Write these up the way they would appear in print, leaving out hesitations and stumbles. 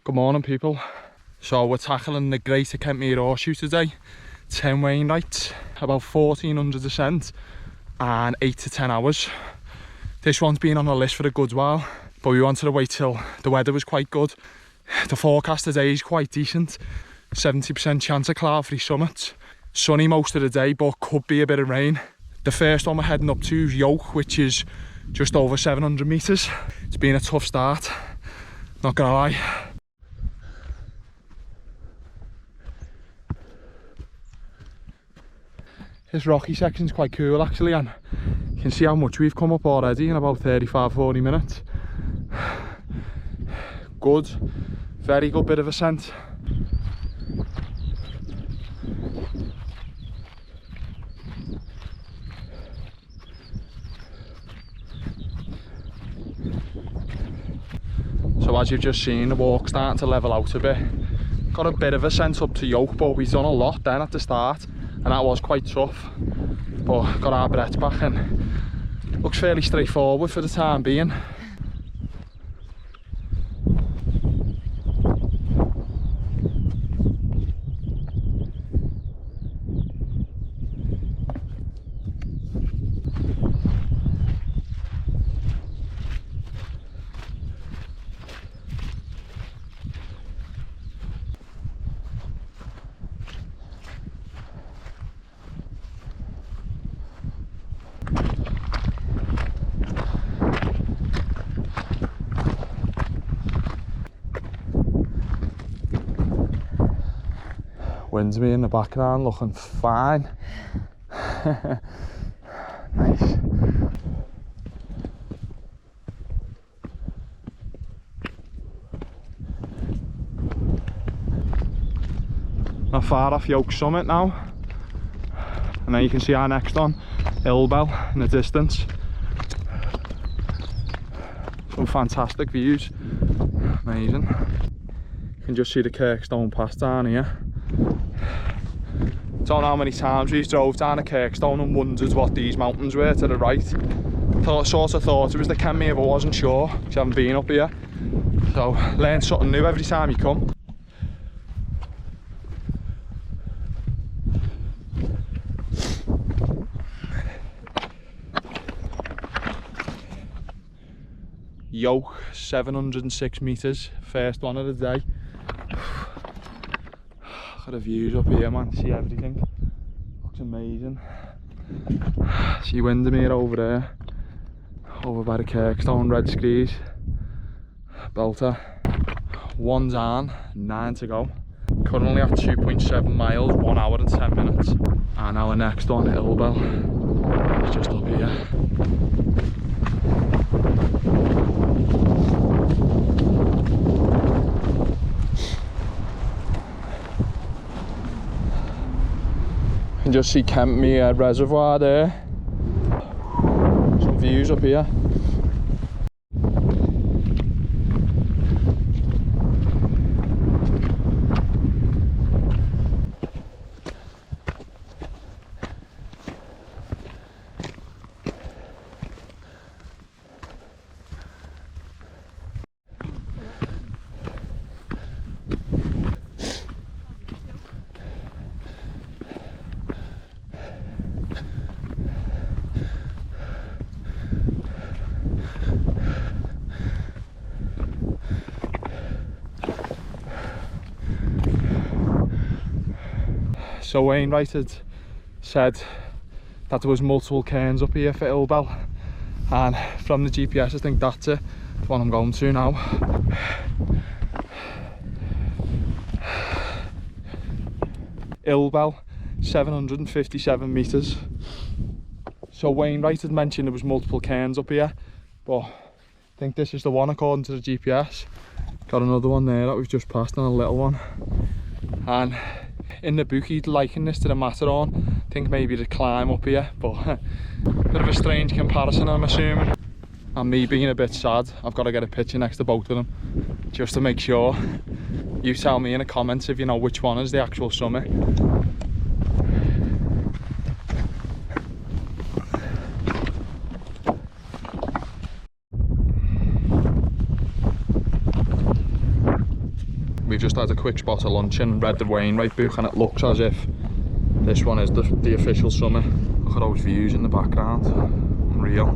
Good morning, people. So we're tackling the Greater Kentmere Horseshoe today. 10 Wainwright, about 1400 descent and 8 to 10 hours. This one's been on the list for a good while, but we wanted to wait till the weather was quite good. The forecast today is quite decent. 70% chance of cloud-free summits. Sunny most of the day, but could be a bit of rain. The first one we're heading up to is Yoke, which is just over 700 metres. It's been a tough start, not gonna lie. This rocky section's quite cool actually, and you can see how much we've come up already in about 35-40 minutes. Good, very good bit of ascent. So as you've just seen, the walk's starting to level out a bit. Got a bit of ascent up to Yoke, but we've done a lot then at the start, and that was quite tough. But got our breath back and looks fairly straightforward for the time being. Windsor in the background looking fine. Nice. Not far off Yoke summit now, and then you can see our next one, Ill Bell, in the distance. Some fantastic views, amazing. You can just see the Kirkstone Pass down here. Don't know how many times we drove down a Kirkstone and wondered what these mountains were to the right. Sort of thought it was the Kentmere, but wasn't sure because I haven't been up here. So learn something new every time you come. Yoke, 706 metres, first one of the day. Got the views up here, man, see everything. Looks amazing. See Windermere over there, over by the Kirkstone, red screes. Belter. One's on, 9 to go. Currently at 2.7 miles, 1 hour and 10 minutes. And our next one, Ill Bell, is just up here. You can just see Kentmere Reservoir there. Some views up here. So Wainwright had said that there was multiple cairns up here for Ill Bell, and from the GPS I think that's it, the one I'm going to now. Ill Bell, 757 metres. So Wainwright had mentioned there was multiple cairns up here, but I think this is the one according to the GPS. Got another one there that we've just passed, and a little one. And in the book he'd liken this to the Matterhorn. I think maybe the climb up here, but a bit of a strange comparison I'm assuming. And me being a bit sad, I've got to get a picture next to both of them just to make sure. You tell me in the comments if you know which one is the actual summit. just had a quick spot of lunch and read the Wainwright book, and it looks as if this one is the official summit. Look at those views in the background, unreal.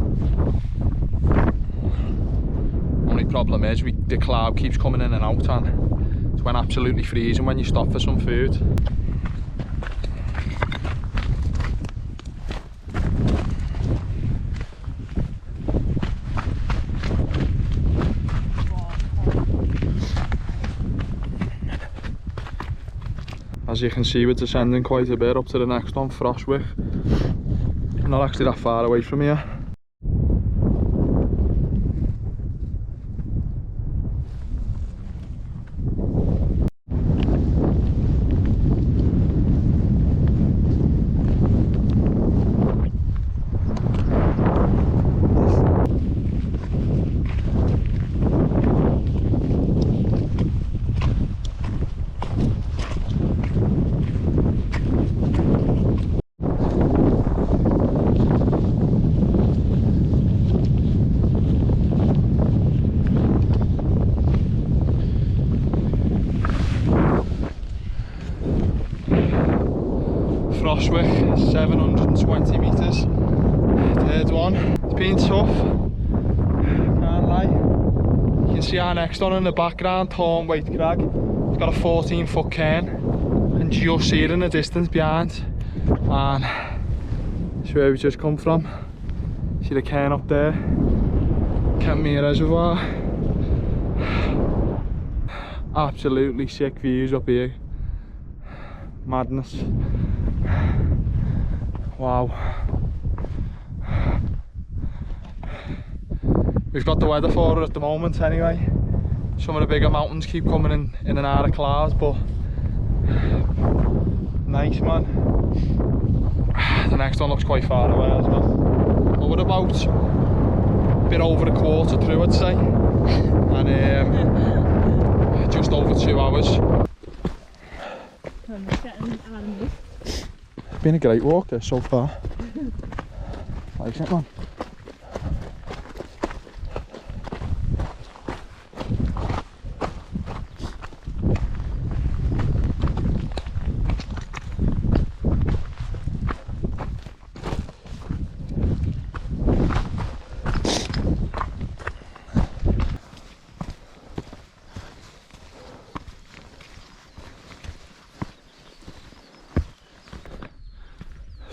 Only problem is the cloud keeps coming in and out, and it's when absolutely freezing when you stop for some food. As you can see, we're descending quite a bit up to the next one, Froswick. Not actually that far away from here. Froswick, 720 metres. Third one. It's been tough, can't lie. You can see our next one in the background, Thornthwaite Crag. It's got a 14-foot cairn, and just see it in the distance behind. And that's where we just come from. See the cairn up there, Kentmere Reservoir. Absolutely sick views up here. Madness. Wow. We've got the weather for it at the moment anyway. Some of the bigger mountains keep coming in and out of clouds, but nice, man. The next one looks quite far away as well. But we're about a bit over a quarter through, I'd say. And just over 2 hours. It's been a great walk there so far. Like it, man.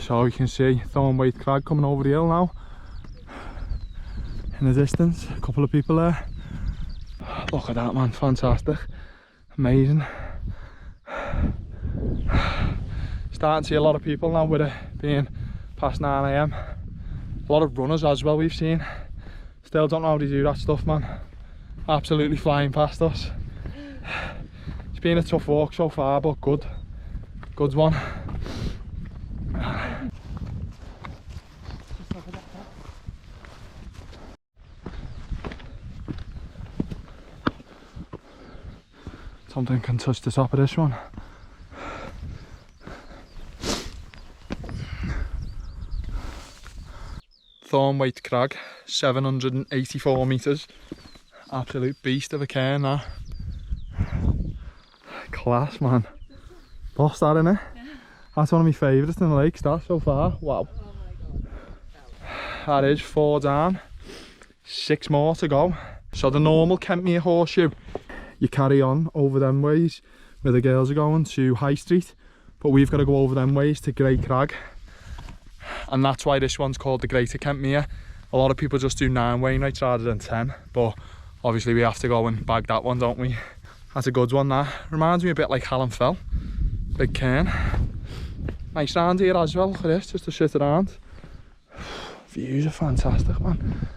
So you can see Thornthwaite Crag coming over the hill now. In the distance, a couple of people there. Look at that, man, fantastic. Amazing. Starting to see a lot of people now with it being past 9 AM. A lot of runners as well we've seen. Still don't know how they do that stuff, man. Absolutely flying past us. It's been a tough walk so far, but good. Good one. Something can touch the top of this one. Thornthwaite Crag, 784 metres. Absolute beast of a cairn, that. Class, man. Boss that, innit? Yeah. That's one of my favourites in the lakes, that, so far. Wow. Oh my God. That is 4 down. 6 more to go. So the normal Kentmere Horseshoe, you carry on over them ways where the girls are going to High Street, but we've got to go over them ways to Great Crag, and that's why this one's called the Greater Kentmere. A lot of people just do 9 Wainwrights rather than 10, but obviously we have to go and bag that one, don't we? That's a good one, that. Reminds me a bit like Harter Fell. Big cairn. Nice round here as well, look at this, just to sit around. Views are fantastic, man.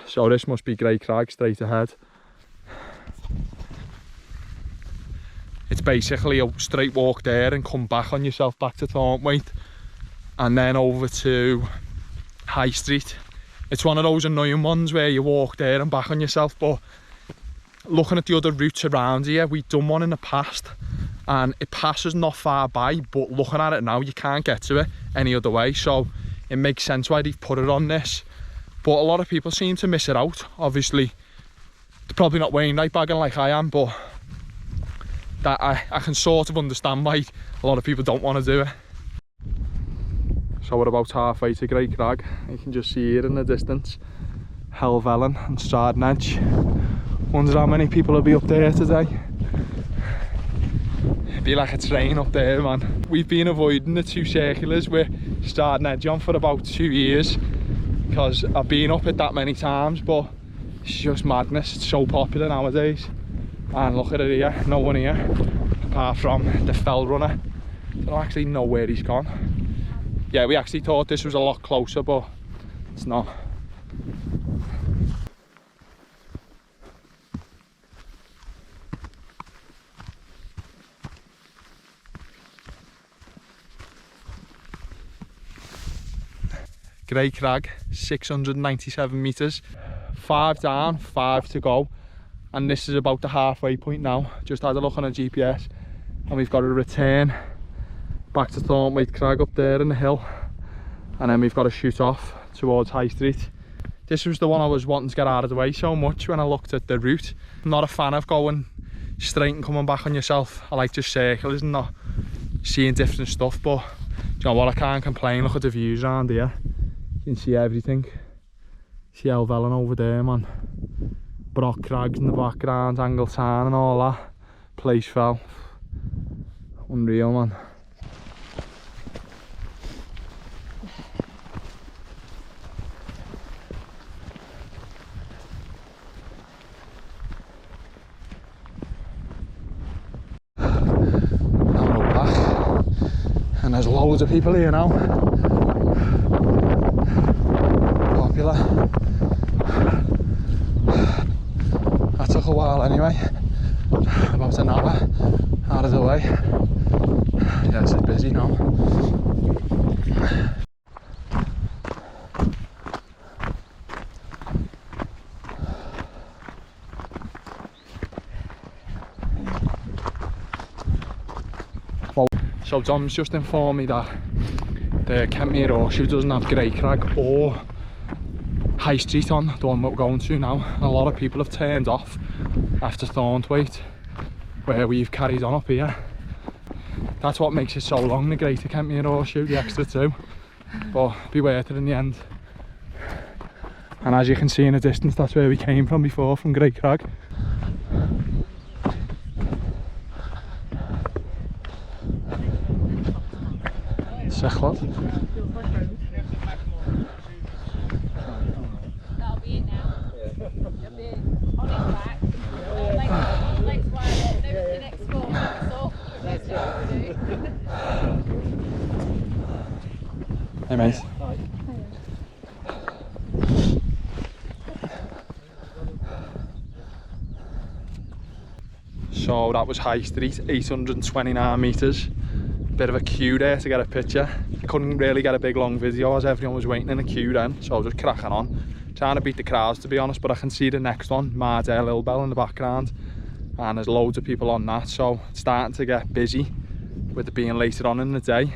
So this must be Great Crag straight ahead. It's basically a straight walk there and come back on yourself back to Thornthwaite and then over to High Street. It's one of those annoying ones where you walk there and back on yourself, but looking at the other routes around here, we've done one in the past and it passes not far by, but looking at it now you can't get to it any other way, so it makes sense why they've put it on this. But a lot of people seem to miss it out. Obviously probably not Wainwright bagging like I am, but that I can sort of understand why a lot of people don't want to do it. So we're about halfway to Great Crag. You can just see here in the distance Helvellyn and Straden Edge. Wonder how many people will be up there today. It'd be like a train up there, man. We've been avoiding the 2 circulars with Straden Edge on for about 2 years because I've been up it that many times, but it's just madness. It's so popular nowadays. And look at it here, no one here apart from the fell runner. I don't actually know where he's gone. Yeah, we actually thought this was a lot closer, but it's not. Great Crag, 697 metres, 5 down, 5 to go, and this is about the halfway point now. Just had a look on a GPS and we've got to return back to Thornthwaite Crag up there in the hill, and then we've got to shoot off towards High Street. This was the one I was wanting to get out of the way so much when I looked at the route. I'm not a fan of going straight and coming back on yourself. I like just circles and not seeing different stuff, but you know what, I can't complain. Look at the views around here. You can see everything. See Helvellyn over there, man. Brock Crags in the background, Angletown and all that. Place fell. Unreal, man. Now we're up back, and there's loads of people here now. Popular. That took a while anyway, about an hour out of the way. Yeah, this is busy now. So Dom's just informed me that the Kentmere Horseshoe doesn't have Great Crag or High Street on, the one we're going to now. And a lot of people have turned off after Thornthwaite, where we've carried on up here. That's what makes it so long, the Greater Kentmere Horseshoe, the extra 2. But be worth it in the end. And as you can see in the distance, that's where we came from before, from Great Crag. Sick lad. That'll be it now. You'll be on his back. Legs wide open. The next score. That's what we do. Hey mate. So that was High Street, 829 metres. Bit of a queue there to get a picture. Couldn't really get a big long video as everyone was waiting in a queue then, so I was just cracking on. Trying to beat the crowds to be honest, but I can see the next one, Mardale Ill Bell in the background. And there's loads of people on that, so it's starting to get busy with it being later on in the day.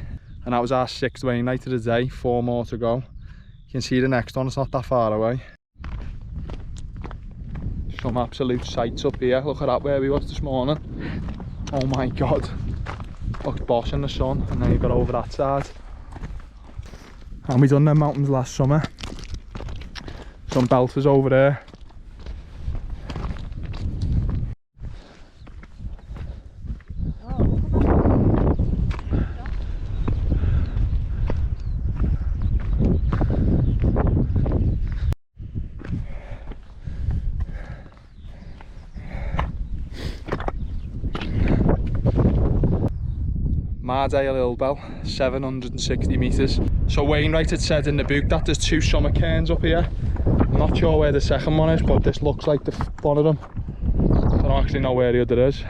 And that was our 6th Wainwright of the day, 4 more to go. You can see the next one, it's not that far away. Some absolute sights up here. Look at that, where we was this morning. Oh my god. Looks boss in the sun, and then you've got over that side. And we done them mountains last summer. Some belters over there. Mardale Ill Bell, 760 metres. So Wainwright had said in the book that there's 2 summer cairns up here. I'm not sure where the second one is, but this looks like one of them. I don't actually know where the other is.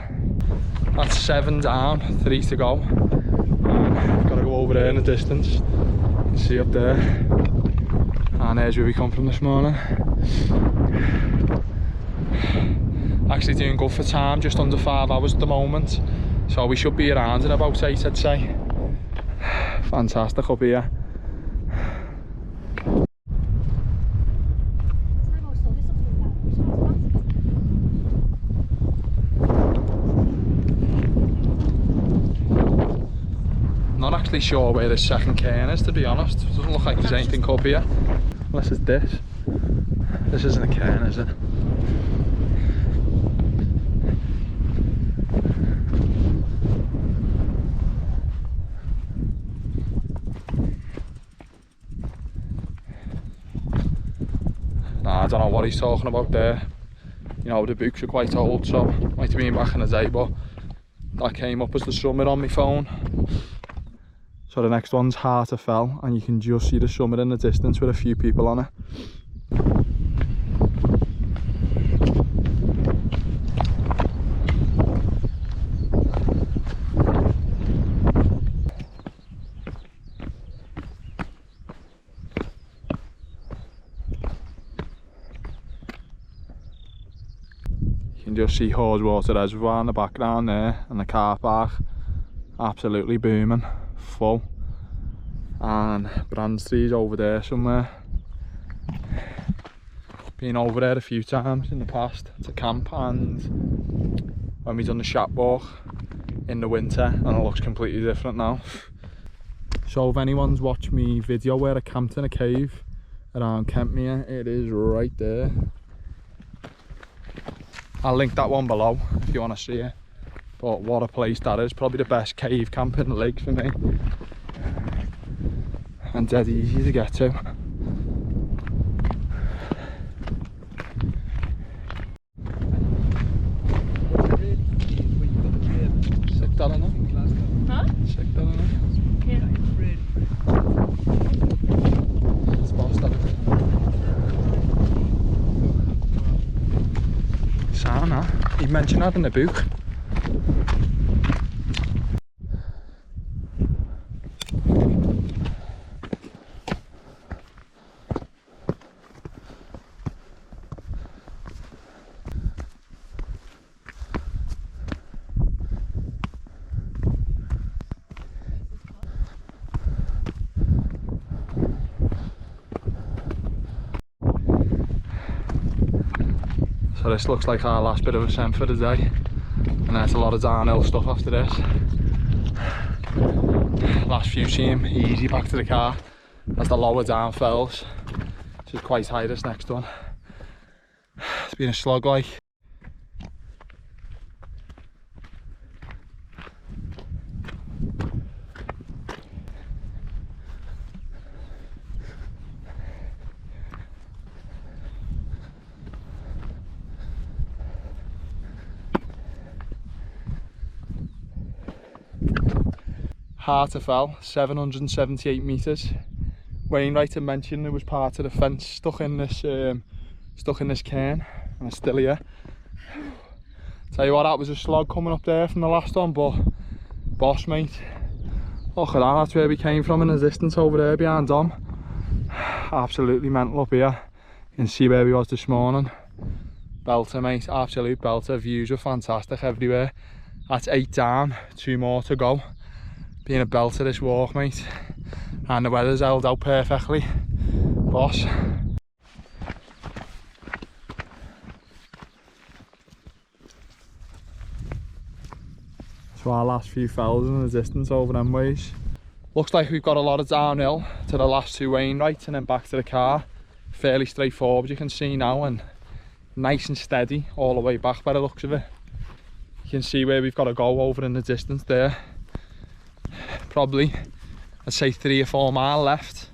That's 7 down, 3 to go. And got to go over there in the distance. You can see up there. And there's where we come from this morning. Actually doing good for time, just under 5 hours at the moment. So we should be around in about 8, I'd say. Fantastic up here. not actually sure where this second cairn is, to be honest. It doesn't look like there's anything up here. Unless it's this. This isn't a cairn, is it? Nah, I don't know what he's talking about there. You know, the books are quite old, so might have been back in the day, but that came up as the summit on my phone. So the next one's Harter Fell, and you can just see the summit in the distance with a few people on it. You can just see Haweswater Reservoir in the background there, and the car park absolutely booming, full. And Brandstree's over there somewhere. Been over there a few times in the past to camp, and when we done the shack walk in the winter, and it looks completely different now. So if anyone's watched me video where I camped in a cave around Kentmere, it is right there. I'll link that one below if you want to see it. But what a place that is, probably the best cave camp in the lake for me. And dead easy to get to. Sick that in it? Huh? Sick that in it? Yeah. It's boss that is. Sana, you mentioned that in the book. So this looks like our last bit of ascent for the day, and there's a lot of downhill stuff after this. Last few seem easy back to the car as the lower down fells, which is quite high this next one. It's been a slog like. Harter Fell, 778 metres. Wainwright had mentioned there was part of the fence stuck in this cairn, and it's still here. Tell you what, that was a slog coming up there from the last one, but boss mate, look at that, that's where we came from in the distance over there behind Dom. Absolutely mental up here. You can see where we was this morning. Belter mate, absolute belter. Views are fantastic everywhere. That's 8 down, 2 more to go. Been a belter this walk, mate, and the weather's held out perfectly. Boss. So our last few fells in the distance over them ways. Looks like we've got a lot of downhill to the last 2 Wainwrights and then back to the car. Fairly straightforward, you can see now, and nice and steady all the way back by the looks of it. You can see where we've got to go over in the distance there. Probably, I'd say 3 or 4 miles left.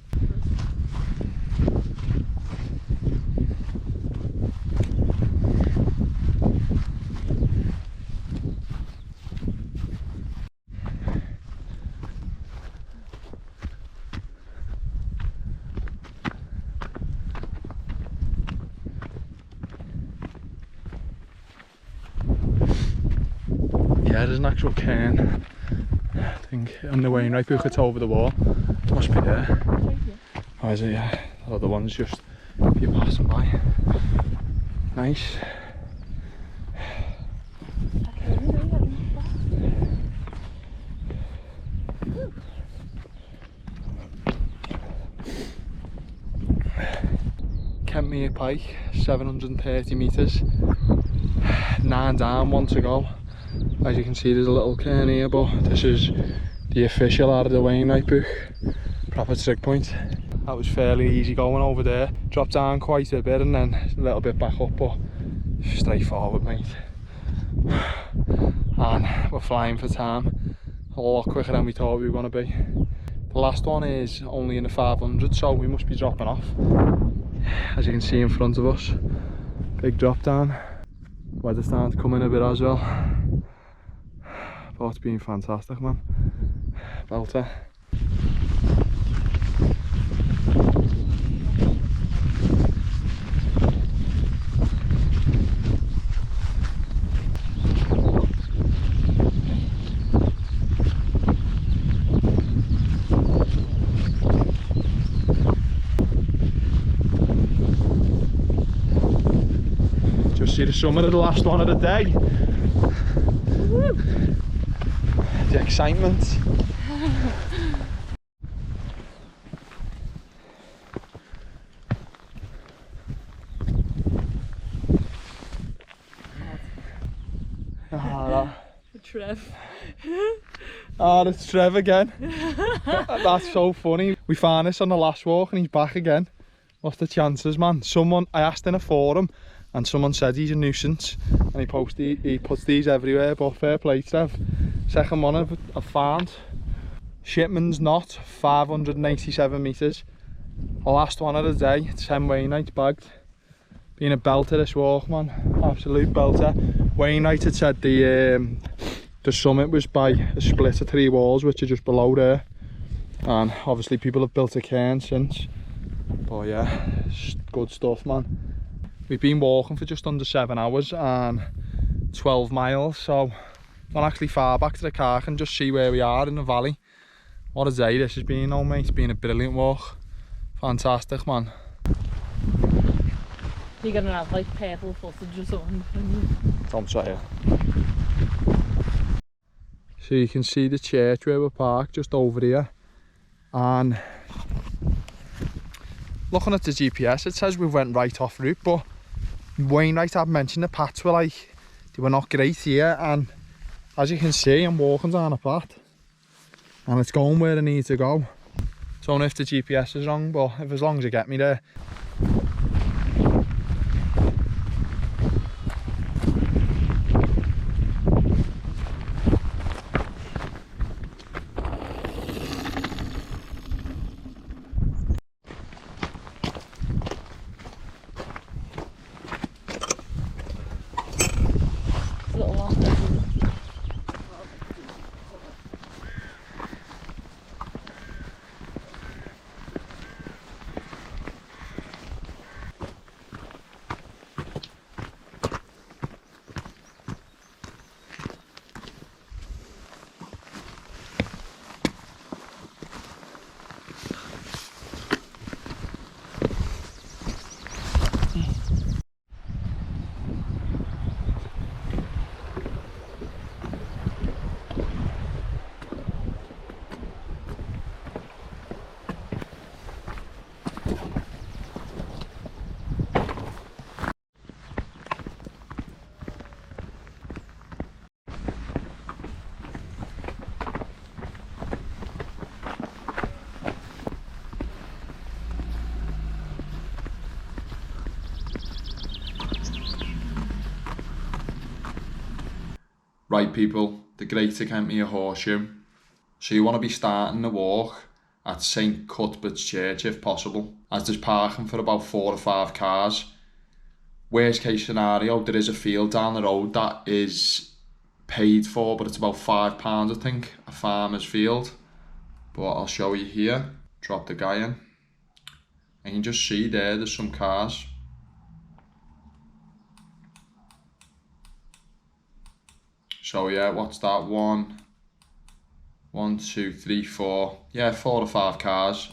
Yeah, there's an actual cairn. I think on the Wainwright book it's over the wall. It must be there. Oh, is it? Yeah. The other one's just you passing by. Nice. Kentmere Pike, 730 metres. 9 down, 1 to go. As you can see, there's a little cairn here, but this is the official out of the Wainwright book, proper trig point. That was fairly easy going over there. Dropped down quite a bit and then a little bit back up, but straightforward, mate. And we're flying for time. A lot quicker than we thought we were going to be. The last one is only in the 500, so we must be dropping off. As you can see in front of us, big drop down. Weather's starting to come in a bit as well. But it's been fantastic, man. Belter. See the summit of the last one of the day. Woo. The excitement. Trev. Oh, it's Trev again. That's so funny. We found this on the last walk and he's back again. What's the chances, man? I asked in a forum and someone said he's a nuisance and he puts these everywhere, but fair play, Trev. Second one I've found. Shipman Knotts, 587 metres. The last one of the day, 10 Wainwright bagged. Been a belter this walk, man. Absolute belter. Wainwright had said the summit was by a split of 3 walls which are just below there. And obviously people have built a cairn since. But yeah, good stuff, man. We've been walking for just under 7 hours and 12 miles, so not actually far back to the car. I can just see where we are in the valley. What a day this has been, though, mate. It's been a brilliant walk. Fantastic, man. You're gonna have like purple footage or something. Tom's right here. So you can see the church where we're parked just over here, and looking at the GPS it says we went right off route, but Wainwright had mentioned the paths were like, they were not great here, and as you can see I'm walking down a path and it's going where I need to go. Don't know if the GPS is wrong, but if as long as you get me there. Right people, the Greater Kentmere Horseshoe. So you want to be starting the walk at St Cuthbert's Church if possible, as there's parking for about 4 or 5 cars. Worst case scenario, there is a field down the road that is paid for, but it's about £5 I think, a farmer's field. But I'll show you here. Drop the guy in. And you can just see there's some cars. So yeah, what's that? 1, 2, 3, 4. Yeah, 4 or 5 cars.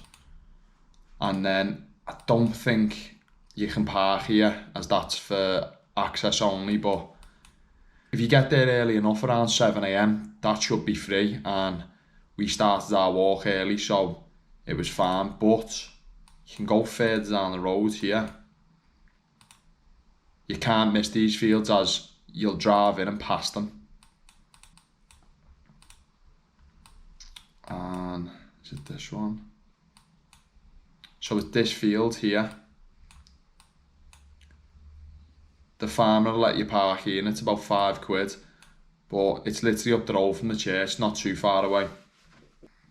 And then I don't think you can park here, as that's for access only, but if you get there early enough, around 7 AM, that should be free. And we started our walk early, so it was fine. But you can go further down the road here. You can't miss these fields, as you'll drive in and pass them. And is it this one? So it's this field here. The farmer will let you park here and it's about £5, but it's literally up the road from the church, not too far away.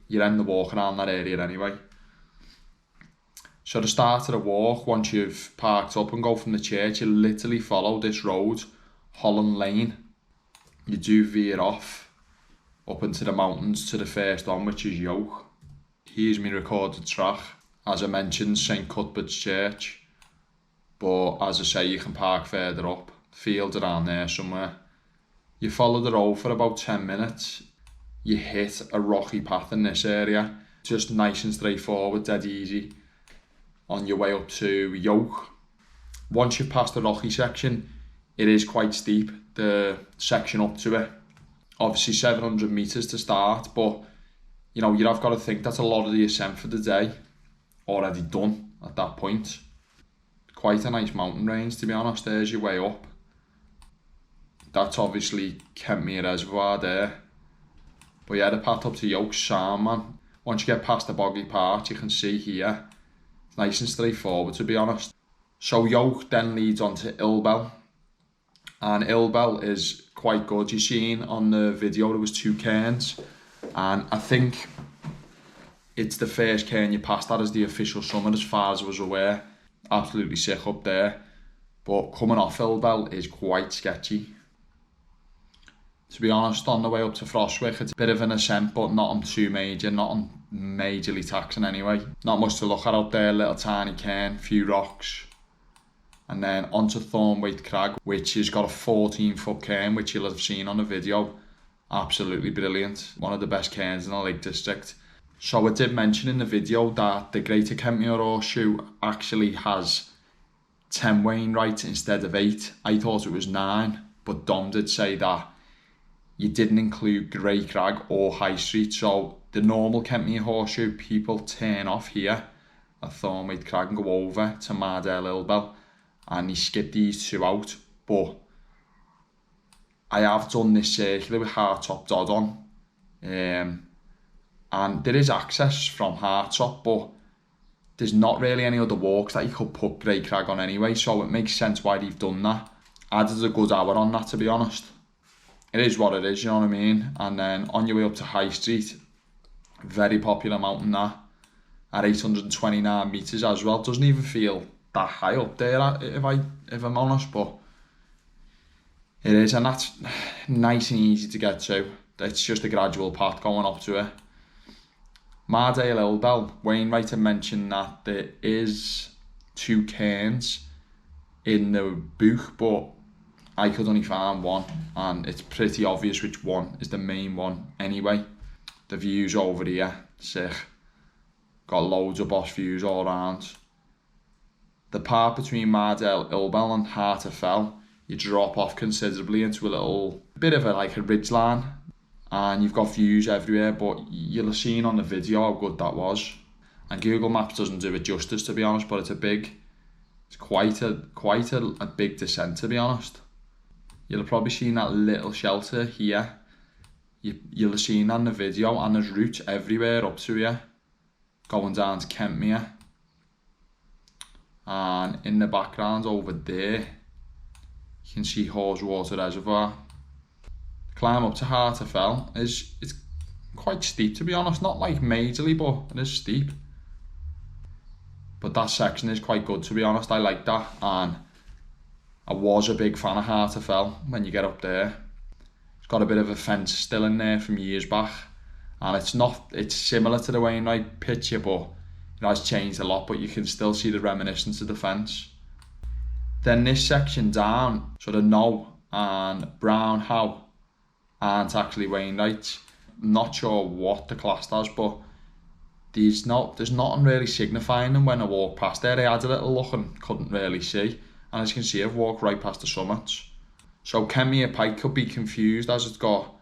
You end the walk around that area anyway. So the start of the walk, once you've parked up and go from the church, you literally follow this road, Holland Lane. You do veer off up into the mountains to the first one, which is Yoke. Here's my recorded track. As I mentioned, St Cuthbert's Church. But as I say, you can park further up, fields around there somewhere. You follow the road for about 10 minutes. You hit a rocky path in this area. Just nice and straightforward, dead easy. On your way up to Yoke. Once you've passed the rocky section, it is quite steep, the section up to it. Obviously 700 metres to start, but you know, you have got to think that's a lot of the ascent for the day already done at that point. Quite a nice mountain range, to be honest. There's your way up. That's obviously Kentmere Reservoir there. But yeah, the path up to Yoke's sound, man. Once you get past the boggy part, you can see here, it's nice and straightforward, to be honest. So Yoke then leads on to Ill Bell. And Ill Bell is quite good. You've seen on the video there was 2 cairns. And I think it's the first cairn you passed. That is the official summit as far as I was aware. Absolutely sick up there, but coming off Ill Bell is quite sketchy. To be honest, on the way up to Froswick, it's a bit of an ascent, but not too major, not majorly taxing anyway. Not much to look at up there, little tiny cairn, few rocks. And then onto Thornthwaite Crag, which has got a 14-foot cairn, which you'll have seen on the video. Absolutely brilliant. One of the best cairns in the Lake District. So I did mention in the video that the Greater Kentmere Horseshoe actually has 10 Wainwright instead of 8. I thought it was 9, but Dom did say that you didn't include Grey Crag or High Street. So the normal Kentmere Horseshoe people turn off here at Thornthwaite Crag and go over to Mardale Ill Bell, and you skip these 2 out. But I have done this circular with hardtop Dodd on. And there is access from Hardtop, but there's not really any other walks that you could put Grey Crag on anyway, so it makes sense why they've done that. Added a good hour on that, to be honest. It is what it is, you know what I mean? And then on your way up to High Street, very popular mountain that, at 829 metres as well. Doesn't even feel that high up there, if I'm honest, but it is, and that's nice and easy to get to. It's just a gradual path going up to it. Mardale Ill Bell, Wainwright had mentioned that there is 2 cairns in the book, but I could only find 1, and it's pretty obvious which one is the main one anyway. The views over here, sick. Got loads of boss views all around. The part between Mardale Ill Bell and Harter Fell, you drop off considerably into a little bit of a ridge line. And you've got views everywhere, but you'll have seen on the video how good that was. And Google Maps doesn't do it justice, to be honest, but it's quite a big descent, to be honest. You'll have probably seen that little shelter here. You'll have seen that in the video, and there's routes everywhere up to here, going down to Kentmere. And in the background over there, you can see Haweswater Reservoir. Climb up to Harter Fell it's quite steep, to be honest, not like majorly, but it is steep. But that section is quite good, to be honest. I like that, and I was a big fan of Harter Fell when you get up there. It's got a bit of a fence still in there from years back, and it's similar to the Wainwright picture, but it has changed a lot, but you can still see the reminiscence of the fence. Then this section down, sort of No and Brown How, aren't actually Wainwrights. I'm not sure what the class does, but there's nothing really signifying them when I walk past there. I had a little look and couldn't really see, and as you can see, I've walked right past the summits. So Kentmere Pike could be confused, as it's got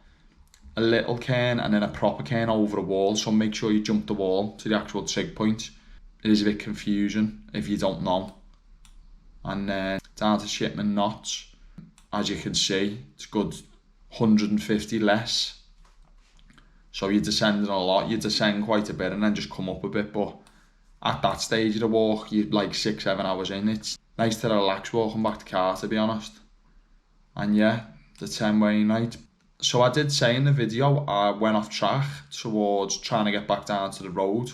a little cairn and then a proper cairn over a wall, so make sure you jump the wall to the actual trig point. It is a bit confusing if you don't know. And then down to Shipman Knotts, as you can see, it's good 150 less. So you're descending a lot, you descend quite a bit and then just come up a bit, but at that stage of the walk, you're like 6-7 hours in. It's nice to relax walking back to car, to be honest. And yeah, the 10 Wainwright. So I did say in the video, I went off track towards trying to get back down to the road,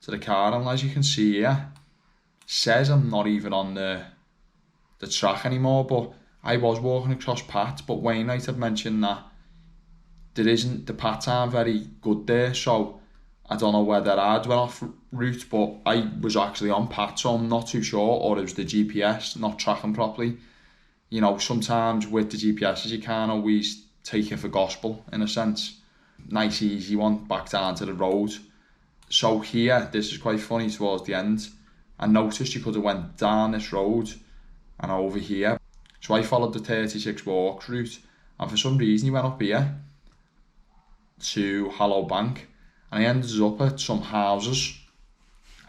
to the car, and as you can see here, says I'm not even on the track anymore, but I was walking across Pat, but Wainwright had mentioned that the paths aren't very good there, so I don't know whether I'd went off route, but I was actually on Pat, so I'm not too sure, or it was the GPS not tracking properly. You know, sometimes with the GPSs you can't always take it for gospel, in a sense. Nice easy one, back down to the road. So here, this is quite funny towards the end, I noticed you could have went down this road and over here. So I followed the 36 walks route, and for some reason he went up here to Hollow Bank, and I ended up at some houses,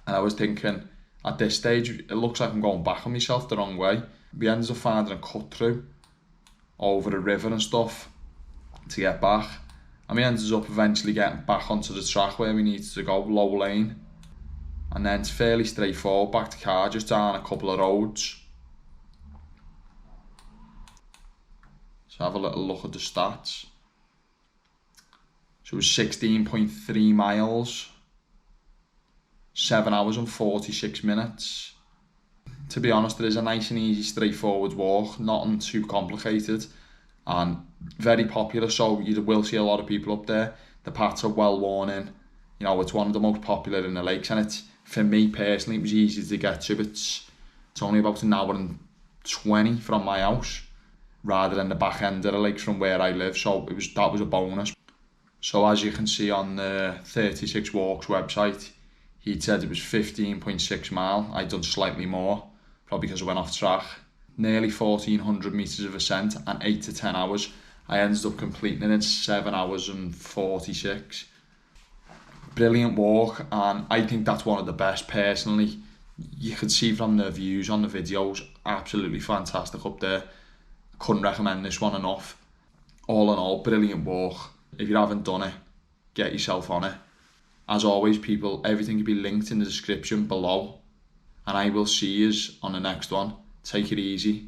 and I was thinking, at this stage, it looks like I'm going back on myself the wrong way. We ended up finding a cut through over the river and stuff to get back, and we ended up eventually getting back onto the track where we needed to go, low lane, and then it's fairly straightforward back to car, just down a couple of roads. So have a little look at the stats. So it was 16.3 miles, 7 hours and 46 minutes. To be honest, it is a nice and easy, straightforward walk, nothing too complicated, and very popular, so you will see a lot of people up there. The paths are well worn in. You know, it's one of the most popular in the lakes, and it's, for me personally, it was easy to get to. It's only about an hour and 20 from my house, rather than the back end of the lake from where I live, so that was a bonus. So as you can see on the 36 Walks website, he said it was 15.6 mile. I'd done slightly more, probably because I went off track. Nearly 1,400 metres of ascent and 8 to 10 hours. I ended up completing it in 7 hours and 46. Brilliant walk, and I think that's one of the best personally. You could see from the views on the videos, absolutely fantastic up there. Couldn't recommend this one enough. All in all, brilliant walk. If you haven't done it, get yourself on it. As always, people, everything will be linked in the description below, and I will see you on the next one. Take it easy.